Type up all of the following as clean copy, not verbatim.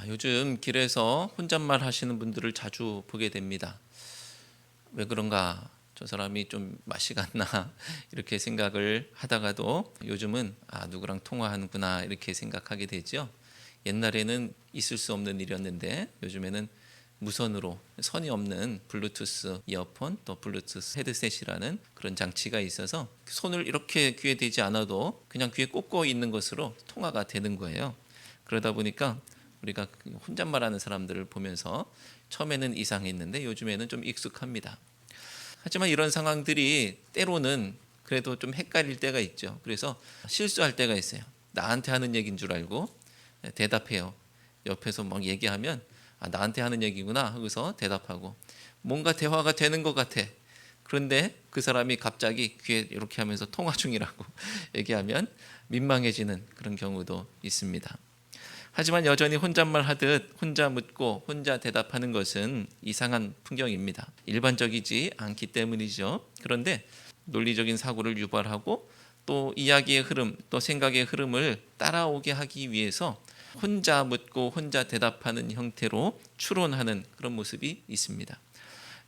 요즘 길에서 혼잣말 하시는 분들을 자주 보게 됩니다. 왜 그런가? 저 사람이 좀 맛이 갔나? 이렇게 생각을 하다가도 요즘은 누구랑 통화하는구나 이렇게 생각하게 되죠. 옛날에는 있을 수 없는 일이었는데 요즘에는 무선으로 선이 없는 블루투스 이어폰 또 블루투스 헤드셋이라는 그런 장치가 있어서 손을 이렇게 귀에 대지 않아도 그냥 귀에 꽂고 있는 것으로 통화가 되는 거예요. 그러다 보니까 우리가 혼잣말하는 사람들을 보면서 처음에는 이상했는데 요즘에는 좀 익숙합니다. 하지만 이런 상황들이 때로는 그래도 좀 헷갈릴 때가 있죠. 그래서 실수할 때가 있어요. 나한테 하는 얘기인 줄 알고 대답해요. 옆에서 막 얘기하면 나한테 하는 얘기구나 하고서 대답하고 뭔가 대화가 되는 것 같아. 그런데 그 사람이 갑자기 귀에 이렇게 하면서 통화 중이라고 얘기하면 민망해지는 그런 경우도 있습니다. 하지만 여전히 혼잣말 하듯 혼자 묻고 혼자 대답하는 것은 이상한 풍경입니다. 일반적이지 않기 때문이죠. 그런데 논리적인 사고를 유발하고 또 이야기의 흐름, 또 생각의 흐름을 따라오게 하기 위해서 혼자 묻고 혼자 대답하는 형태로 추론하는 그런 모습이 있습니다.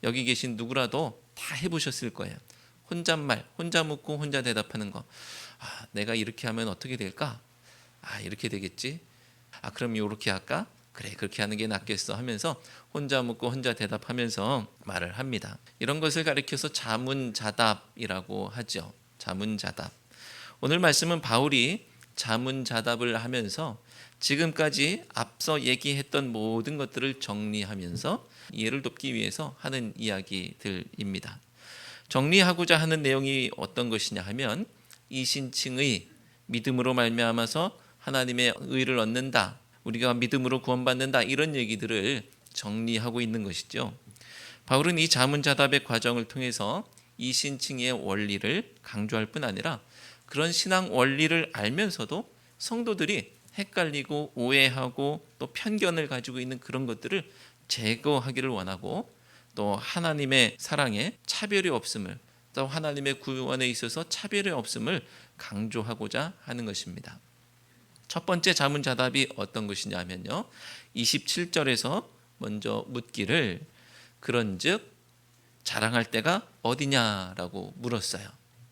여기 계신 누구라도 다 해보셨을 거예요. 혼잣말, 혼자 묻고 혼자 대답하는 거. 내가 이렇게 하면 어떻게 될까? 이렇게 되겠지. 그럼 이렇게 할까? 그래, 그렇게 하는 게 낫겠어 하면서 혼자 묻고 혼자 대답하면서 말을 합니다. 이런 것을 가리켜서 자문자답이라고 하죠. 자문자답. 오늘 말씀은 바울이 자문자답을 하면서 지금까지 앞서 얘기했던 모든 것들을 정리하면서 이해를 돕기 위해서 하는 이야기들입니다. 정리하고자 하는 내용이 어떤 것이냐 하면 이신칭의 믿음으로 말미암아서 하나님의 의를 얻는다, 우리가 믿음으로 구원받는다, 이런 얘기들을 정리하고 있는 것이죠. 바울은 이 자문자답의 과정을 통해서 이신칭의 원리를 강조할 뿐 아니라 그런 신앙 원리를 알면서도 성도들이 헷갈리고 오해하고 또 편견을 가지고 있는 그런 것들을 제거하기를 원하고 또 하나님의 사랑에 차별이 없음을, 또 하나님의 구원에 있어서 차별이 없음을 강조하고자 하는 것입니다. 첫 번째 자문자답이 어떤 것이냐면요, 27절에서 먼저 묻기를 그런즉 자랑할 때가 어디냐라고 물었어요.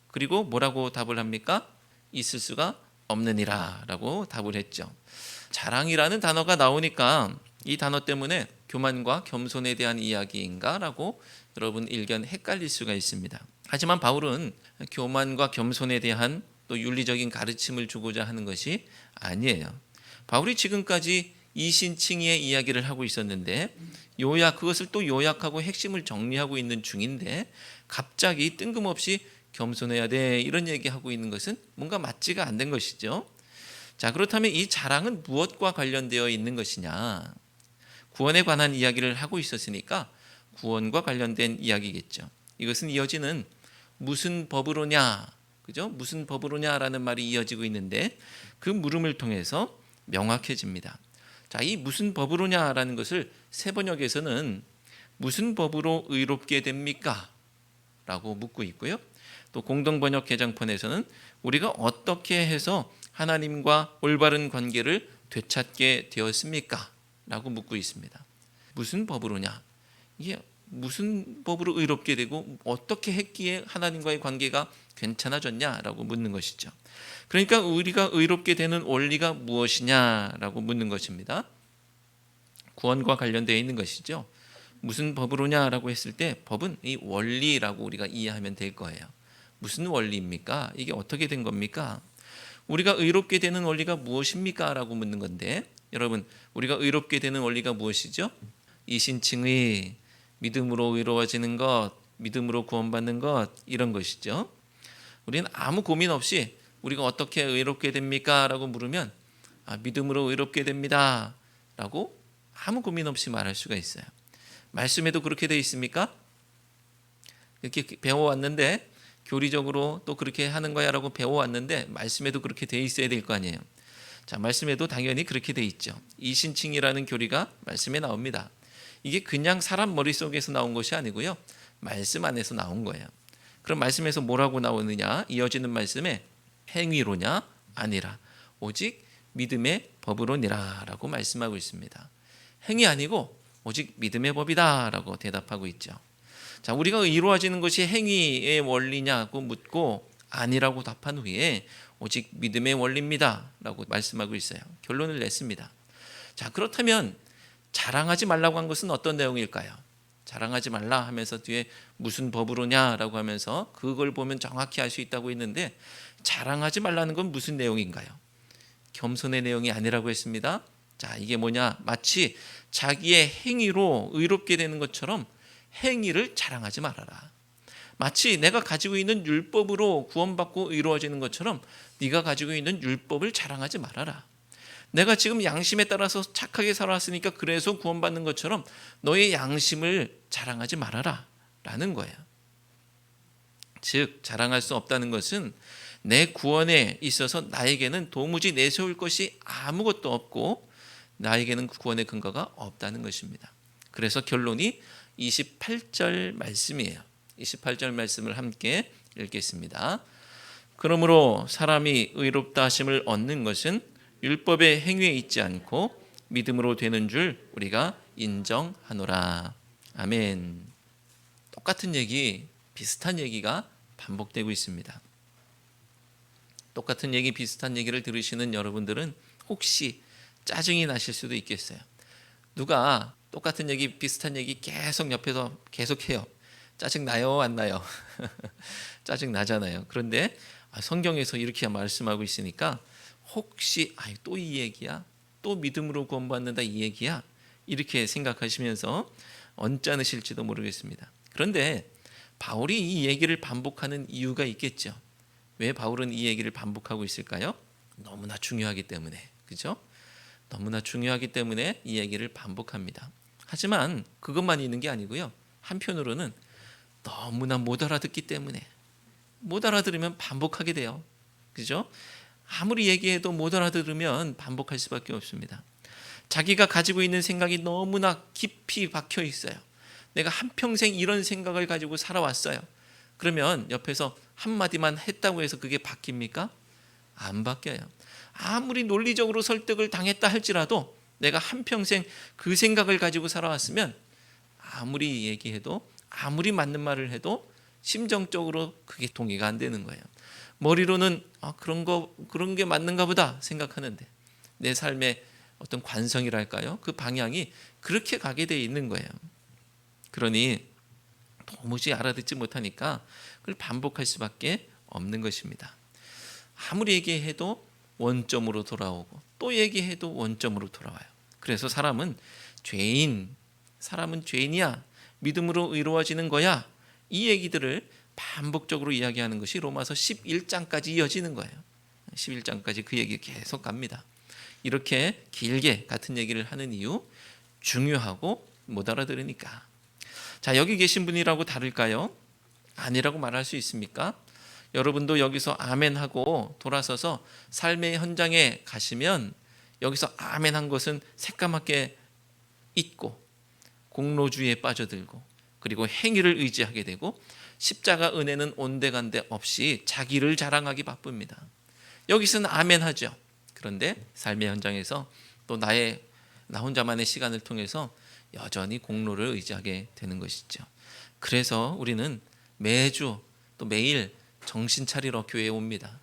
그리고 뭐라고 답을 합니까? 있을 수가 없느니라 라고 답을 했죠. 자랑이라는 단어가 나오니까 이 단어 때문에 교만과 겸손에 대한 이야기인가 라고 여러분 일견 헷갈릴 수가 있습니다. 하지만 바울은 교만과 겸손에 대한 또 윤리적인 가르침을 주고자 하는 것이 아니에요. 바울이 지금까지 이신칭의의 이야기를 하고 있었는데 그것을 또 요약하고 핵심을 정리하고 있는 중인데 갑자기 뜬금없이 겸손해야 돼 이런 얘기하고 있는 것은 뭔가 맞지가 않는 것이죠. 자, 그렇다면 이 자랑은 무엇과 관련되어 있는 것이냐? 구원에 관한 이야기를 하고 있었으니까 구원과 관련된 이야기겠죠. 이것은 이어지는 무슨 법으로냐, 그죠? 무슨 법으로냐라는 말이 이어지고 있는데 그 물음을 통해서 명확해집니다. 자, 이 무슨 법으로냐라는 것을 세번역에서는 무슨 법으로 의롭게 됩니까? 라고 묻고 있고요. 또 공동번역 개정판에서는 우리가 어떻게 해서 하나님과 올바른 관계를 되찾게 되었습니까? 라고 묻고 있습니다. 무슨 법으로냐? 이게 무슨 법으로 의롭게 되고 어떻게 했기에 하나님과의 관계가 괜찮아졌냐라고 묻는 것이죠. 그러니까 우리가 의롭게 되는 원리가 무엇이냐라고 묻는 것입니다. 구원과 관련되어 있는 것이죠. 무슨 법으로냐라고 했을 때 법은 이 원리라고 우리가 이해하면 될 거예요. 무슨 원리입니까? 이게 어떻게 된 겁니까? 우리가 의롭게 되는 원리가 무엇입니까? 라고 묻는 건데 여러분, 우리가 의롭게 되는 원리가 무엇이죠? 이신칭의 믿음으로 의로워지는 것, 믿음으로 구원받는 것, 이런 것이죠. 우리는 아무 고민 없이 우리가 어떻게 의롭게 됩니까? 라고 물으면 믿음으로 의롭게 됩니다 라고 아무 고민 없이 말할 수가 있어요. 말씀에도 그렇게 되어 있습니까? 이렇게 배워왔는데 교리적으로 또 그렇게 하는 거야 라고 배워왔는데 말씀에도 그렇게 되어 있어야 될 거 아니에요. 자, 말씀에도 당연히 그렇게 되어 있죠. 이신칭이라는 교리가 말씀에 나옵니다. 이게 그냥 사람 머릿속에서 나온 것이 아니고요, 말씀 안에서 나온 거예요. 그럼 말씀에서 뭐라고 나오느냐? 이어지는 말씀에 행위로냐? 아니라 오직 믿음의 법으로니라 라고 말씀하고 있습니다. 행위 아니고 오직 믿음의 법이다 라고 대답하고 있죠. 자, 우리가 이루어지는 것이 행위의 원리냐고 묻고 아니라고 답한 후에 오직 믿음의 원리입니다 라고 말씀하고 있어요. 결론을 냈습니다. 자, 그렇다면 자랑하지 말라고 한 것은 어떤 내용일까요? 자랑하지 말라 하면서 뒤에 무슨 법으로냐라고 하면서 그걸 보면 정확히 알 수 있다고 했는데, 자랑하지 말라는 건 무슨 내용인가요? 겸손의 내용이 아니라고 했습니다. 자, 이게 뭐냐? 마치 자기의 행위로 의롭게 되는 것처럼 행위를 자랑하지 말아라. 마치 내가 가지고 있는 율법으로 구원받고 이루어지는 것처럼 네가 가지고 있는 율법을 자랑하지 말아라. 내가 지금 양심에 따라서 착하게 살아왔으니까 그래서 구원받는 것처럼 너의 양심을 자랑하지 말아라 라는 거예요. 즉, 자랑할 수 없다는 것은 내 구원에 있어서 나에게는 도무지 내세울 것이 아무것도 없고 나에게는 구원의 근거가 없다는 것입니다. 그래서 결론이 28절 말씀이에요. 28절 말씀을 함께 읽겠습니다. 그러므로 사람이 의롭다 하심을 얻는 것은 율법의 행위에 있지 않고 믿음으로 되는 줄 우리가 인정하노라. 아멘. 똑같은 얘기, 비슷한 얘기가 반복되고 있습니다. 똑같은 얘기, 비슷한 얘기를 들으시는 여러분들은 혹시 짜증이 나실 수도 있겠어요. 누가 똑같은 얘기, 비슷한 얘기 계속 옆에서 계속해요. 짜증 나요, 안 나요? 짜증 나잖아요. 그런데 성경에서 이렇게 말씀하고 있으니까 혹시 또 이 얘기야? 또 믿음으로 구원받는다 이 얘기야? 이렇게 생각하시면서 언짢으실지도 모르겠습니다. 그런데 바울이 이 얘기를 반복하는 이유가 있겠죠. 왜 바울은 이 얘기를 반복하고 있을까요? 너무나 중요하기 때문에. 그죠? 너무나 중요하기 때문에 이 얘기를 반복합니다. 하지만 그것만 있는 게 아니고요. 한편으로는 너무나 못 알아듣기 때문에, 못 알아들으면 반복하게 돼요. 그죠? 아무리 얘기해도 못 알아들으면 반복할 수밖에 없습니다. 자기가 가지고 있는 생각이 너무나 깊이 박혀 있어요. 내가 한평생 이런 생각을 가지고 살아왔어요. 그러면 옆에서 한마디만 했다고 해서 그게 바뀝니까? 안 바뀌어요. 아무리 논리적으로 설득을 당했다 할지라도 내가 한평생 그 생각을 가지고 살아왔으면 아무리 얘기해도, 아무리 맞는 말을 해도 심정적으로 그게 동의가 안 되는 거예요. 머리로는 그런 게 맞는가 보다 생각하는데 내 삶의 어떤 관성이랄까요? 그 방향이 그렇게 가게 돼 있는 거예요. 그러니 도무지 알아듣지 못하니까 그걸 반복할 수밖에 없는 것입니다. 아무리 얘기해도 원점으로 돌아오고 또 얘기해도 원점으로 돌아와요. 그래서 사람은 죄인이야. 믿음으로 의로워지는 거야. 이 얘기들을 반복적으로 이야기하는 것이 로마서 11장까지 이어지는 거예요. 11장까지 그 얘기 계속 갑니다. 이렇게 길게 같은 얘기를 하는 이유, 중요하고 못 알아들으니까. 자, 여기 계신 분이라고 다를까요? 아니라고 말할 수 있습니까? 여러분도 여기서 아멘 하고 돌아서서 삶의 현장에 가시면 여기서 아멘 한 것은 새까맣게 잊고 공로주의에 빠져들고 그리고 행위를 의지하게 되고 십자가 은혜는 온데간데 없이 자기를 자랑하기 바쁩니다. 여기서는 아멘 하죠. 그런데 삶의 현장에서 또 나 혼자만의 시간을 통해서 여전히 공로를 의지하게 되는 것이죠. 그래서 우리는 매주 또 매일 정신 차리러 교회에 옵니다.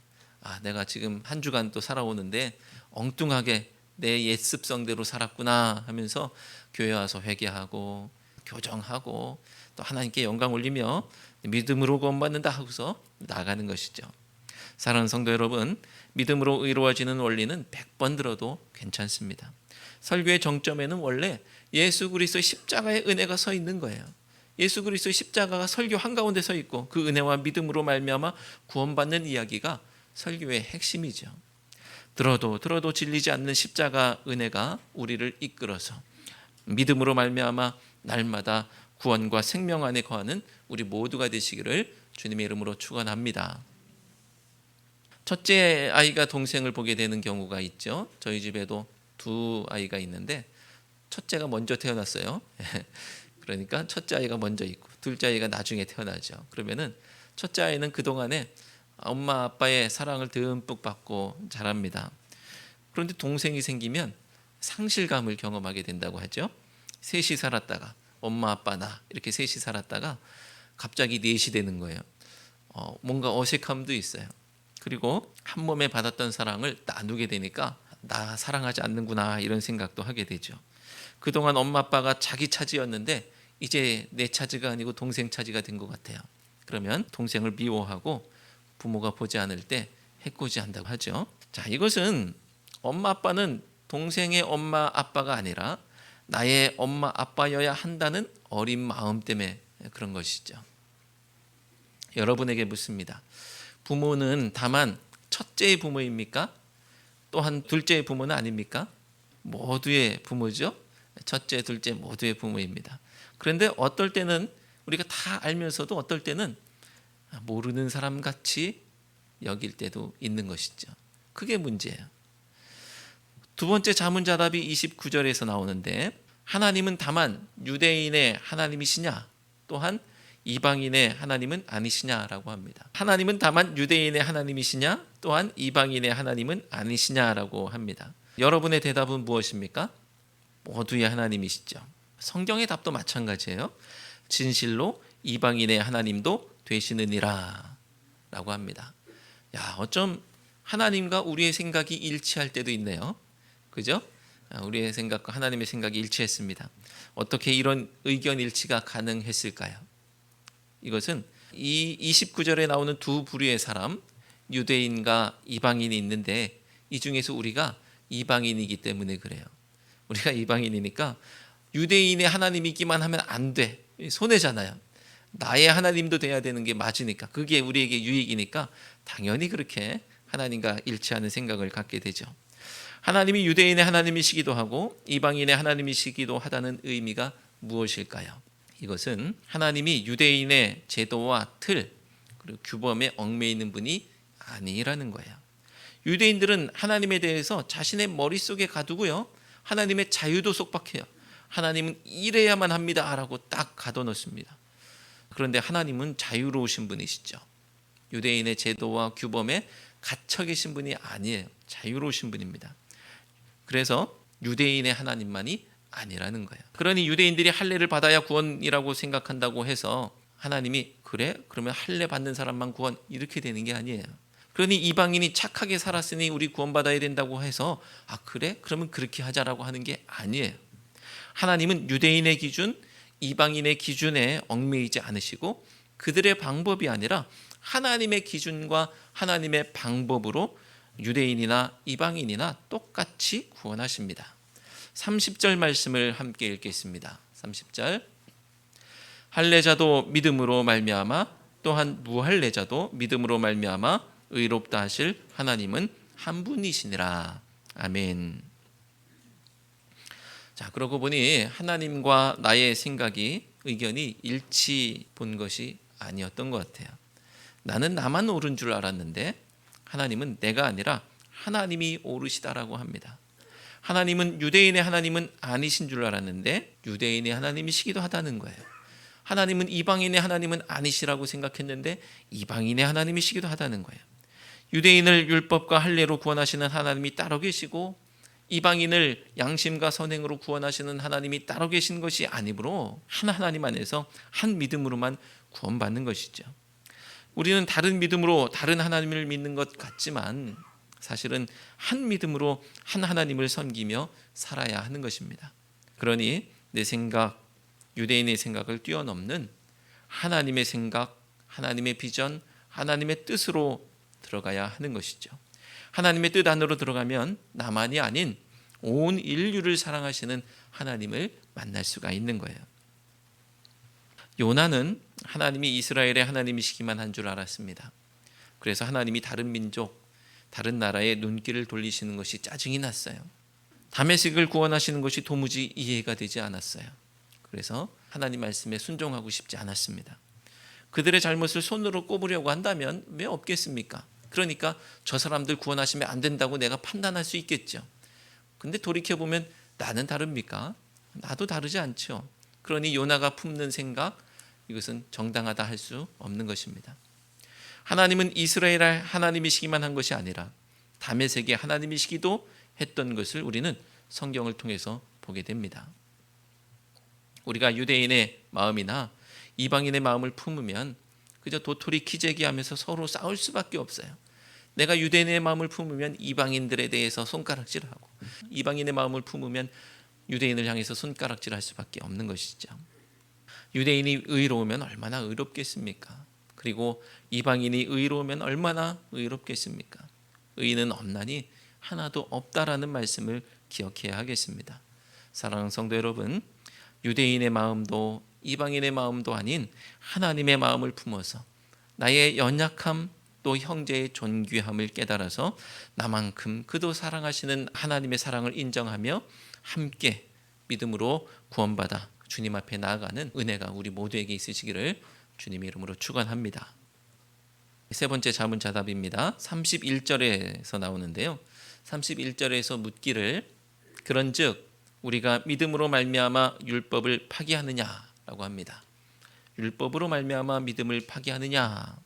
내가 지금 한 주간 또 살아오는데 엉뚱하게 내 옛 습성대로 살았구나 하면서 교회 와서 회개하고 교정하고 또 하나님께 영광 올리며 믿음으로 구원받는다 하고서 나가는 것이죠. 사랑하는 성도 여러분, 믿음으로 의로워지는 원리는 100번 들어도 괜찮습니다. 설교의 정점에는 원래 예수 그리스도의 십자가의 은혜가 서 있는 거예요. 예수 그리스도의 십자가가 설교 한가운데 서 있고 그 은혜와 믿음으로 말미암아 구원받는 이야기가 설교의 핵심이죠. 들어도 질리지 않는 십자가 은혜가 우리를 이끌어서 믿음으로 말미암아 날마다 구원과 생명 안에 거하는 우리 모두가 되시기를 주님의 이름으로 축원합니다. 첫째 아이가 동생을 보게 되는 경우가 있죠. 저희 집에도 두 아이가 있는데 첫째가 먼저 태어났어요. 그러니까 첫째 아이가 먼저 있고 둘째 아이가 나중에 태어나죠. 그러면은 첫째 아이는 그동안에 엄마 아빠의 사랑을 듬뿍 받고 자랍니다. 그런데 동생이 생기면 상실감을 경험하게 된다고 하죠. 셋이 살았다가 엄마 아빠 나 이렇게 셋이 살았다가 갑자기 넷이 되는 거예요. 뭔가 어색함도 있어요. 그리고 한 몸에 받았던 사랑을 나누게 되니까 나 사랑하지 않는구나 이런 생각도 하게 되죠. 그동안 엄마 아빠가 자기 차지였는데 이제 내 차지가 아니고 동생 차지가 된 것 같아요. 그러면 동생을 미워하고 부모가 보지 않을 때 해코지한다고 하죠. 자, 이것은 엄마 아빠는 동생의 엄마 아빠가 아니라 나의 엄마 아빠여야 한다는 어린 마음 때문에 그런 것이죠. 여러분에게 묻습니다. 부모는 다만 첫째의 부모입니까? 또한 둘째의 부모는 아닙니까? 모두의 부모죠. 첫째, 둘째 모두의 부모입니다. 그런데 어떨 때는 우리가 다 알면서도 어떨 때는 모르는 사람 같이 여길 때도 있는 것이죠. 그게 문제예요. 두 번째 자문자답이 29절에서 나오는데 하나님은 다만 유대인의 하나님이시냐 또한 이방인의 하나님은 아니시냐라고 합니다. 하나님은 다만 유대인의 하나님이시냐 또한 이방인의 하나님은 아니시냐라고 합니다. 여러분의 대답은 무엇입니까? 모두의 하나님이시죠. 성경의 답도 마찬가지예요. 진실로 이방인의 하나님도 되시느니라 라고 합니다. 야, 어쩜 하나님과 우리의 생각이 일치할 때도 있네요. 그죠? 우리의 생각과 하나님의 생각이 일치했습니다. 어떻게 이런 의견 일치가 가능했을까요? 이것은 이 29절에 나오는 두 부류의 사람, 유대인과 이방인이 있는데 이 중에서 우리가 이방인이기 때문에 그래요. 우리가 이방인이니까 유대인의 하나님이기만 하면 안 돼. 손해잖아요. 나의 하나님도 돼야 되는 게 맞으니까 그게 우리에게 유익이니까 당연히 그렇게 하나님과 일치하는 생각을 갖게 되죠. 하나님이 유대인의 하나님이시기도 하고 이방인의 하나님이시기도 하다는 의미가 무엇일까요? 이것은 하나님이 유대인의 제도와 틀 그리고 규범에 얽매이는 분이 아니라는 거예요. 유대인들은 하나님에 대해서 자신의 머릿속에 가두고요. 하나님의 자유도 속박해요. 하나님은 이래야만 합니다 라고 딱 가둬놓습니다. 그런데 하나님은 자유로우신 분이시죠. 유대인의 제도와 규범에 갇혀 계신 분이 아니에요. 자유로우신 분입니다. 그래서 유대인의 하나님만이 아니라는 거예요. 그러니 유대인들이 할례를 받아야 구원이라고 생각한다고 해서 하나님이 그래? 그러면 할례 받는 사람만 구원 이렇게 되는 게 아니에요. 그러니 이방인이 착하게 살았으니 우리 구원받아야 된다고 해서 그래? 그러면 그렇게 하자라고 하는 게 아니에요. 하나님은 유대인의 기준, 이방인의 기준에 얽매이지 않으시고 그들의 방법이 아니라 하나님의 기준과 하나님의 방법으로 유대인이나 이방인이나 똑같이 구원하십니다. 30절 말씀을 함께 읽겠습니다. 30절 할례자도 믿음으로 말미암아 또한 무할례자도 믿음으로 말미암아 의롭다 하실 하나님은 한 분이시니라. 아멘. 자, 그러고 보니 하나님과 나의 생각이 의견이 일치 본 것이 아니었던 것 같아요. 나는 나만 옳은 줄 알았는데 하나님은 내가 아니라 하나님이 옳으시다라고 합니다. 하나님은 유대인의 하나님은 아니신 줄 알았는데 유대인의 하나님이시기도 하다는 거예요. 하나님은 이방인의 하나님은 아니시라고 생각했는데 이방인의 하나님이시기도 하다는 거예요. 유대인을 율법과 할례로 구원하시는 하나님이 따로 계시고 이방인을 양심과 선행으로 구원하시는 하나님이 따로 계신 것이 아니므로 한 하나님 안에서 한 믿음으로만 구원받는 것이죠. 우리는 다른 믿음으로 다른 하나님을 믿는 것 같지만 사실은 한 믿음으로 한 하나님을 섬기며 살아야 하는 것입니다. 그러니 내 생각, 유대인의 생각을 뛰어넘는 하나님의 생각, 하나님의 비전, 하나님의 뜻으로 들어가야 하는 것이죠. 하나님의 뜻 안으로 들어가면 나만이 아닌 온 인류를 사랑하시는 하나님을 만날 수가 있는 거예요. 요나는 하나님이 이스라엘의 하나님이시기만 한 줄 알았습니다. 그래서 하나님이 다른 민족, 다른 나라에 눈길을 돌리시는 것이 짜증이 났어요. 다메섹을 구원하시는 것이 도무지 이해가 되지 않았어요. 그래서 하나님 말씀에 순종하고 싶지 않았습니다. 그들의 잘못을 손으로 꼽으려고 한다면 왜 없겠습니까? 그러니까 저 사람들 구원하시면 안 된다고 내가 판단할 수 있겠죠. 근데 돌이켜보면 나는 다릅니까? 나도 다르지 않죠. 그러니 요나가 품는 생각, 이것은 정당하다 할 수 없는 것입니다. 하나님은 이스라엘 하나님이시기만 한 것이 아니라 다메섹의 하나님이시기도 했던 것을 우리는 성경을 통해서 보게 됩니다. 우리가 유대인의 마음이나 이방인의 마음을 품으면 그저 도토리 키재기하면서 서로 싸울 수밖에 없어요. 내가 유대인의 마음을 품으면 이방인들에 대해서 손가락질하고, 이방인의 마음을 품으면 유대인을 향해서 손가락질할 수밖에 없는 것이죠. 유대인이 의로우면 얼마나 의롭겠습니까? 그리고 이방인이 의로우면 얼마나 의롭겠습니까? 의인은 없나니 하나도 없다라는 말씀을 기억해야 하겠습니다. 사랑하는 성도 여러분, 유대인의 마음도 이방인의 마음도 아닌 하나님의 마음을 품어서 나의 연약함, 또 형제의 존귀함을 깨달아서 나만큼 그도 사랑하시는 하나님의 사랑을 인정하며 함께 믿음으로 구원받아 주님 앞에 나아가는 은혜가 우리 모두에게 있으시기를 주님의 이름으로 축원합니다. 세 번째 자문자답입니다. 31절에서 나오는데요. 31절에서 묻기를 그런즉 우리가 믿음으로 말미암아 율법을 파기하느냐라고 합니다. 율법으로 말미암아 믿음을 파기하느냐.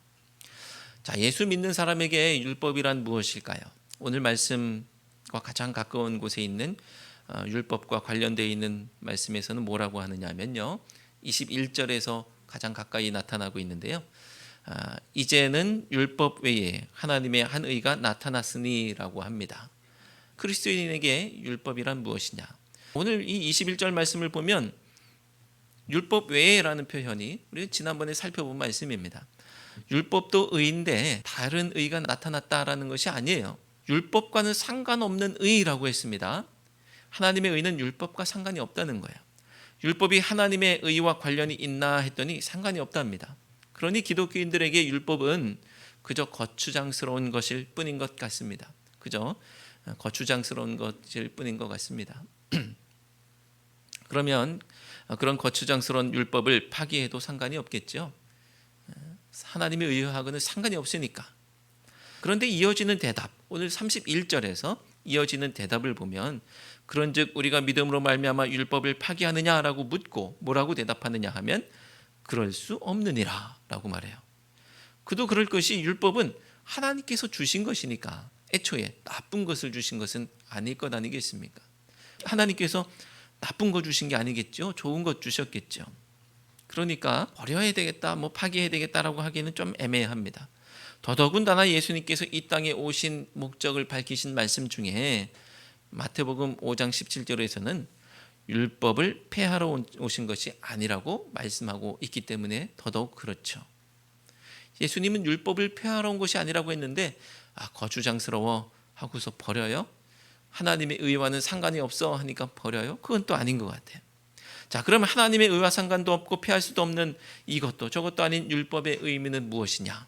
자, 예수 믿는 사람에게 율법이란 무엇일까요? 오늘 말씀과 가장 가까운 곳에 있는 율법과 관련되어 있는 말씀에서는 뭐라고 하느냐면요, 21절에서 가장 가까이 나타나고 있는데요. 이제는 율법 외에 하나님의 한 의가 나타났으니라고 합니다. 그리스도인에게 율법이란 무엇이냐? 오늘 이 21절 말씀을 보면 율법 외에라는 표현이 우리 지난번에 살펴본 말씀입니다. 율법도 의인데 다른 의가 나타났다라는 것이 아니에요. 율법과는 상관없는 의라고 했습니다. 하나님의 의는 율법과 상관이 없다는 거예요. 율법이 하나님의 의와 관련이 있나 했더니 상관이 없답니다. 그러니 기독교인들에게 율법은 그저 거추장스러운 것일 뿐인 것 같습니다. 그저 거추장스러운 것일 뿐인 것 같습니다. 그러면 그런 거추장스러운 율법을 파기해도 상관이 없겠죠. 하나님의 의하고는 상관이 없으니까. 그런데 이어지는 대답, 오늘 31절에서 이어지는 대답을 보면 그런즉 우리가 믿음으로 말미암아 율법을 파기하느냐라고 묻고 뭐라고 대답하느냐 하면 그럴 수 없느니라 라고 말해요. 그도 그럴 것이 율법은 하나님께서 주신 것이니까 애초에 나쁜 것을 주신 것은 아닐 것 아니겠습니까? 하나님께서 나쁜 거 주신 게 아니겠죠. 좋은 것 주셨겠죠. 그러니까 버려야 되겠다, 파기해야 되겠다라고 하기에는 좀 애매합니다. 더더군다나 예수님께서 이 땅에 오신 목적을 밝히신 말씀 중에 마태복음 5장 17절에서는 율법을 폐하러 오신 것이 아니라고 말씀하고 있기 때문에 더더욱 그렇죠. 예수님은 율법을 폐하러 온 것이 아니라고 했는데 거추장스러워 하고서 버려요? 하나님의 의와는 상관이 없어 하니까 버려요? 그건 또 아닌 것 같아요. 자, 그럼 하나님의 의와 상관도 없고 폐할 수도 없는 이것도 저것도 아닌 율법의 의미는 무엇이냐?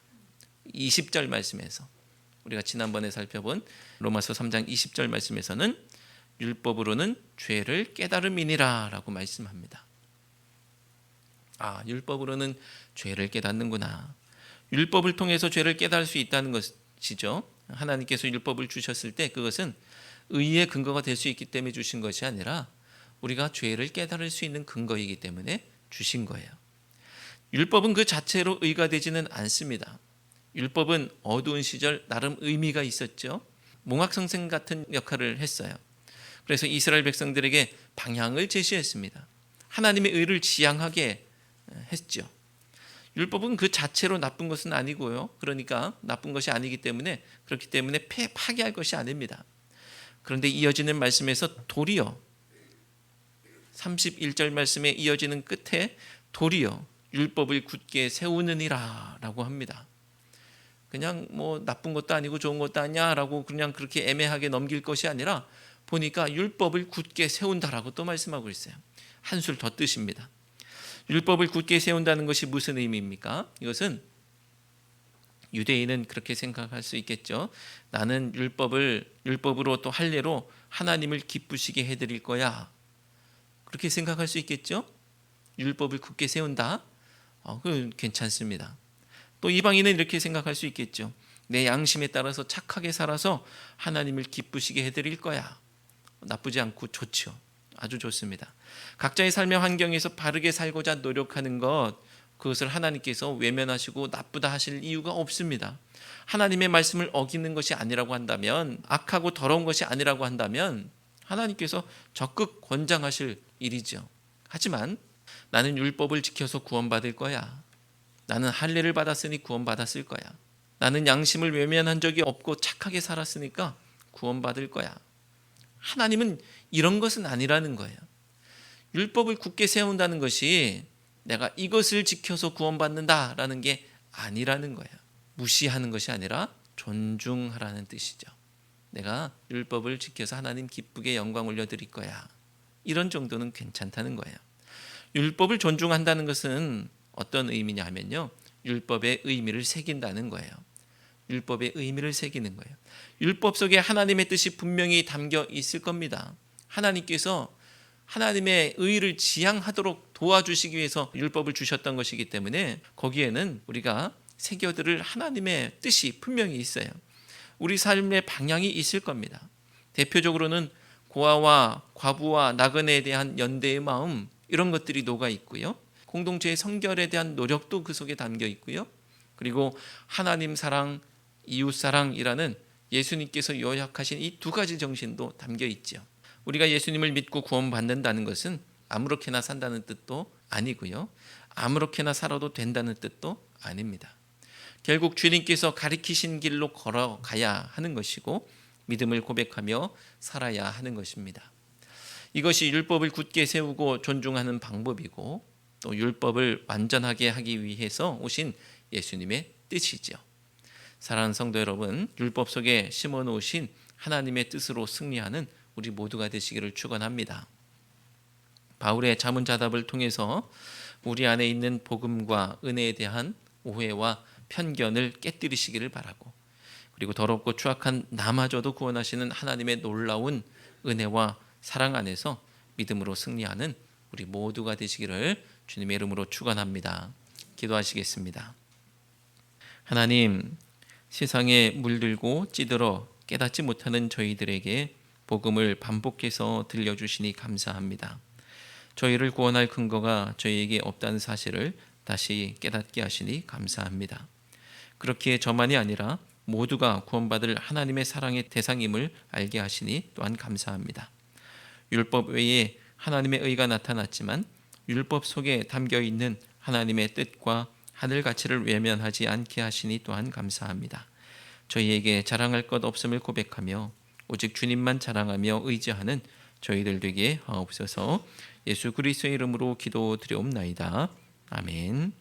20절 말씀에서 우리가 지난번에 살펴본 로마서 3장 20절 말씀에서는 율법으로는 죄를 깨달음이니라 라고 말씀합니다. 율법으로는 죄를 깨닫는구나. 율법을 통해서 죄를 깨달을 수 있다는 것이죠. 하나님께서 율법을 주셨을 때 그것은 의의 근거가 될 수 있기 때문에 주신 것이 아니라 우리가 죄를 깨달을 수 있는 근거이기 때문에 주신 거예요. 율법은 그 자체로 의가 되지는 않습니다. 율법은 어두운 시절 나름 의미가 있었죠. 몽학성생 같은 역할을 했어요. 그래서 이스라엘 백성들에게 방향을 제시했습니다. 하나님의 의를 지향하게 했죠. 율법은 그 자체로 나쁜 것은 아니고요. 그러니까 나쁜 것이 아니기 때문에 그렇기 때문에 파기할 것이 아닙니다. 그런데 이어지는 말씀에서 도리어 31절 말씀에 이어지는 끝에 도리어 율법을 굳게 세우느니라 라고 합니다. 그냥 나쁜 것도 아니고 좋은 것도 아니야라고 그냥 그렇게 애매하게 넘길 것이 아니라 보니까 율법을 굳게 세운다라고 또 말씀하고 있어요. 한술 더 뜨십니다. 율법을 굳게 세운다는 것이 무슨 의미입니까? 이것은 유대인은 그렇게 생각할 수 있겠죠. 나는 율법으로 또 할례로 하나님을 기쁘시게 해드릴 거야. 그렇게 생각할 수 있겠죠. 율법을 굳게 세운다. 그건 괜찮습니다. 또 이방인은 이렇게 생각할 수 있겠죠. 내 양심에 따라서 착하게 살아서 하나님을 기쁘시게 해드릴 거야. 나쁘지 않고 좋죠. 아주 좋습니다. 각자의 삶의 환경에서 바르게 살고자 노력하는 것, 그것을 하나님께서 외면하시고 나쁘다 하실 이유가 없습니다. 하나님의 말씀을 어기는 것이 아니라고 한다면, 악하고 더러운 것이 아니라고 한다면 하나님께서 적극 권장하실 일이죠. 하지만 나는 율법을 지켜서 구원받을 거야. 나는 할례를 받았으니 구원받았을 거야. 나는 양심을 외면한 적이 없고 착하게 살았으니까 구원받을 거야. 하나님은 이런 것은 아니라는 거예요. 율법을 굳게 세운다는 것이 내가 이것을 지켜서 구원받는다라는 게 아니라는 거예요. 무시하는 것이 아니라 존중하라는 뜻이죠. 내가 율법을 지켜서 하나님 기쁘게 영광 올려드릴 거야. 이런 정도는 괜찮다는 거예요. 율법을 존중한다는 것은 어떤 의미냐 하면요, 율법의 의미를 새긴다는 거예요. 율법의 의미를 새기는 거예요. 율법 속에 하나님의 뜻이 분명히 담겨 있을 겁니다. 하나님께서 하나님의 의를 지향하도록 도와주시기 위해서 율법을 주셨던 것이기 때문에 거기에는 우리가 새겨들을 하나님의 뜻이 분명히 있어요. 우리 삶의 방향이 있을 겁니다. 대표적으로는 고아와 과부와 나그네에 대한 연대의 마음, 이런 것들이 녹아 있고요. 공동체의 성결에 대한 노력도 그 속에 담겨 있고요. 그리고 하나님 사랑, 이웃 사랑이라는 예수님께서 요약하신 이 두 가지 정신도 담겨 있죠. 우리가 예수님을 믿고 구원받는다는 것은 아무렇게나 산다는 뜻도 아니고요, 아무렇게나 살아도 된다는 뜻도 아닙니다. 결국 주님께서 가리키신 길로 걸어가야 하는 것이고 믿음을 고백하며 살아야 하는 것입니다. 이것이 율법을 굳게 세우고 존중하는 방법이고 또 율법을 완전하게 하기 위해서 오신 예수님의 뜻이죠. 사랑하는 성도 여러분, 율법 속에 심어놓으신 하나님의 뜻으로 승리하는 우리 모두가 되시기를 축원합니다. 바울의 자문자답을 통해서 우리 안에 있는 복음과 은혜에 대한 오해와 편견을 깨뜨리시기를 바라고, 그리고 더럽고 추악한 나마저도 구원하시는 하나님의 놀라운 은혜와 사랑 안에서 믿음으로 승리하는 우리 모두가 되시기를 주님의 이름으로 축원합니다. 기도하시겠습니다. 하나님, 세상에 물들고 찌들어 깨닫지 못하는 저희들에게 복음을 반복해서 들려주시니 감사합니다. 저희를 구원할 근거가 저희에게 없다는 사실을 다시 깨닫게 하시니 감사합니다. 그렇기에 저만이 아니라 모두가 구원받을 하나님의 사랑의 대상임을 알게 하시니 또한 감사합니다. 율법 외에 하나님의 의가 나타났지만 율법 속에 담겨있는 하나님의 뜻과 하늘 가치를 외면하지 않게 하시니 또한 감사합니다. 저희에게 자랑할 것 없음을 고백하며 오직 주님만 자랑하며 의지하는 저희들 되게 하옵소서. 예수 그리스도의 이름으로 기도드리옵나이다. 아멘.